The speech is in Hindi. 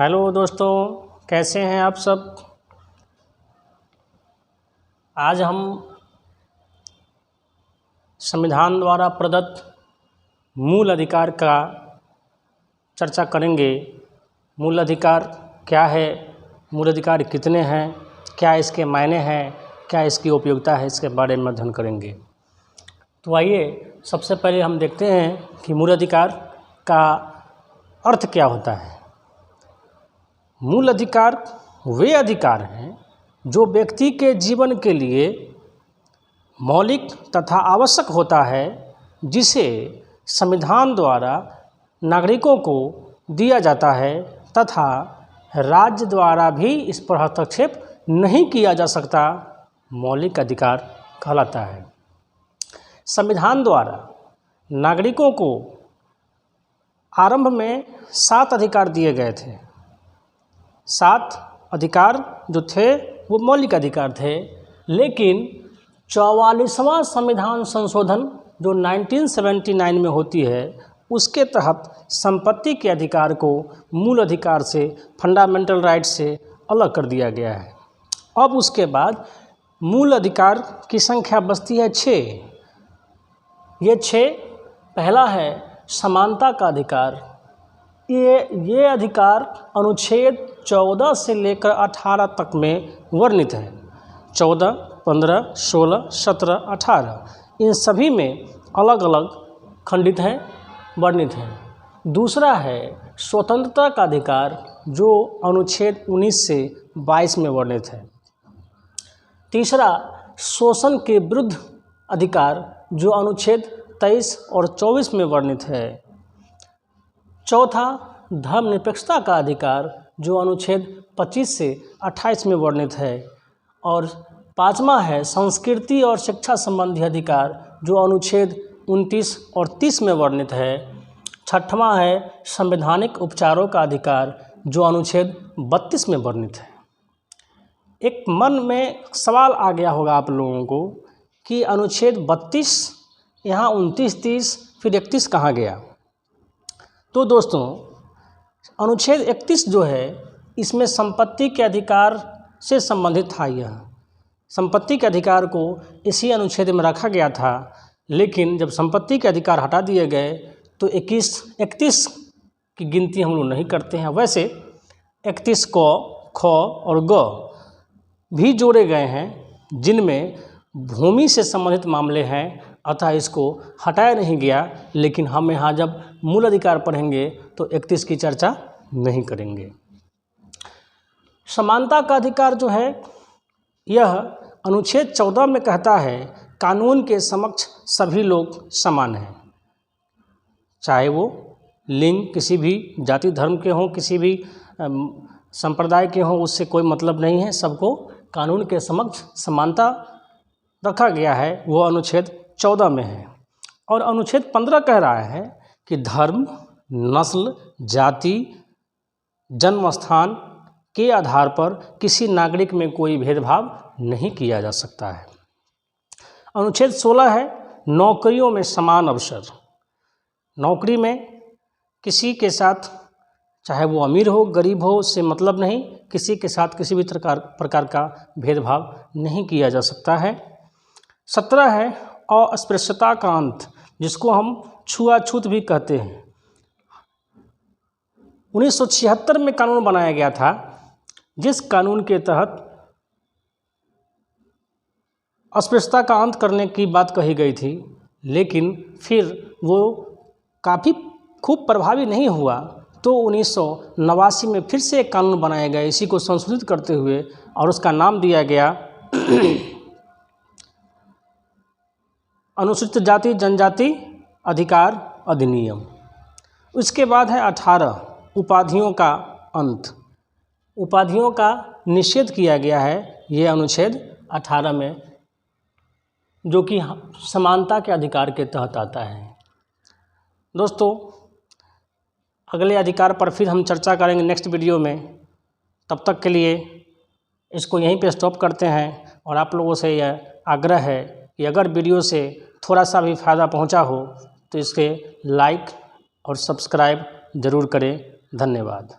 हेलो दोस्तों, कैसे हैं आप सब। आज हम संविधान द्वारा प्रदत्त मूल अधिकार का चर्चा करेंगे। मूल अधिकार क्या है, मूल अधिकार कितने हैं, क्या इसके मायने हैं, क्या इसकी उपयोगिता है, इसके बारे में अध्ययन करेंगे। तो आइए सबसे पहले हम देखते हैं कि मूल अधिकार का अर्थ क्या होता है। मूल अधिकार वे अधिकार हैं जो व्यक्ति के जीवन के लिए मौलिक तथा आवश्यक होता है, जिसे संविधान द्वारा नागरिकों को दिया जाता है तथा राज्य द्वारा भी इस पर हस्तक्षेप नहीं किया जा सकता, मौलिक अधिकार कहलाता है। संविधान द्वारा नागरिकों को आरंभ में 7 अधिकार दिए गए थे। 7 अधिकार जो थे वो मौलिक अधिकार थे, लेकिन 44वां संविधान संशोधन जो 1979 में होती है, उसके तहत संपत्ति के अधिकार को मूल अधिकार से, फंडामेंटल राइट से अलग कर दिया गया है। अब उसके बाद मूल अधिकार की संख्या बचती है 6। ये 6, पहला है समानता का अधिकार। ये अधिकार अनुच्छेद 14 से लेकर 18 तक में वर्णित है। 14, 15, 16, 17, 18 इन सभी में अलग अलग खंडित हैं, वर्णित हैं। दूसरा है स्वतंत्रता का अधिकार, जो अनुच्छेद 19 से 22 में वर्णित है। तीसरा शोषण के विरुद्ध अधिकार, जो अनुच्छेद 23 और 24 में वर्णित है। चौथा धर्मनिरपेक्षता का अधिकार, जो अनुच्छेद 25 से 28 में वर्णित है। और पांचवा है संस्कृति और शिक्षा संबंधी अधिकार, जो अनुच्छेद 29 और 30 में वर्णित है। छठवां है संवैधानिक उपचारों का अधिकार, जो अनुच्छेद 32 में वर्णित है। एक मन में सवाल आ गया होगा आप लोगों को कि अनुच्छेद 32, यहाँ 29, 30, फिर 31 कहाँ गया। तो दोस्तों, अनुच्छेद 31 जो है, इसमें संपत्ति के अधिकार से संबंधित था। यह संपत्ति के अधिकार को इसी अनुच्छेद में रखा गया था, लेकिन जब संपत्ति के अधिकार हटा दिए गए तो 31 की गिनती हम लोग नहीं करते हैं। वैसे 31 क, ख और ग भी जोड़े गए हैं, जिनमें भूमि से संबंधित मामले हैं, अतः इसको हटाया नहीं गया। लेकिन हम यहाँ जब मूल अधिकार पढ़ेंगे तो 31 की चर्चा नहीं करेंगे। समानता का अधिकार जो है, यह अनुच्छेद 14 में कहता है कानून के समक्ष सभी लोग समान हैं, चाहे वो लिंग किसी भी जाति धर्म के हों, किसी भी संप्रदाय के हों, उससे कोई मतलब नहीं है। सबको कानून के समक्ष समानता रखा गया है, वो अनुच्छेद 14 में है। और अनुच्छेद 15 कह रहा है कि धर्म, नस्ल, जाति, जन्म स्थान के आधार पर किसी नागरिक में कोई भेदभाव नहीं किया जा सकता है। अनुच्छेद 16 है नौकरियों में समान अवसर। नौकरी में किसी के साथ, चाहे वो अमीर हो गरीब हो, उससे मतलब नहीं, किसी के साथ किसी भी प्रकार का भेदभाव नहीं किया जा सकता है। 17 है अस्पृश्यता का अंत, जिसको हम छुआछूत भी कहते हैं। 1976 में कानून बनाया गया था, जिस कानून के तहत अस्पृश्यता का अंत करने की बात कही गई थी, लेकिन फिर वो काफ़ी खूब प्रभावी नहीं हुआ। तो 1989 में फिर से एक कानून बनाया गया इसी को संशोधित करते हुए, और उसका नाम दिया गया अनुसूचित जाति जनजाति अधिकार अधिनियम। उसके बाद है 18 उपाधियों का अंत। उपाधियों का निषेध किया गया है ये अनुच्छेद 18 में, जो कि समानता के अधिकार के तहत आता है। दोस्तों, अगले अधिकार पर फिर हम चर्चा करेंगे नेक्स्ट वीडियो में। तब तक के लिए इसको यहीं पे स्टॉप करते हैं, और आप लोगों से यह आग्रह है कि अगर वीडियो से थोड़ा सा भी फ़ायदा पहुंचा हो तो इसके लाइक और सब्सक्राइब ज़रूर करें। धन्यवाद।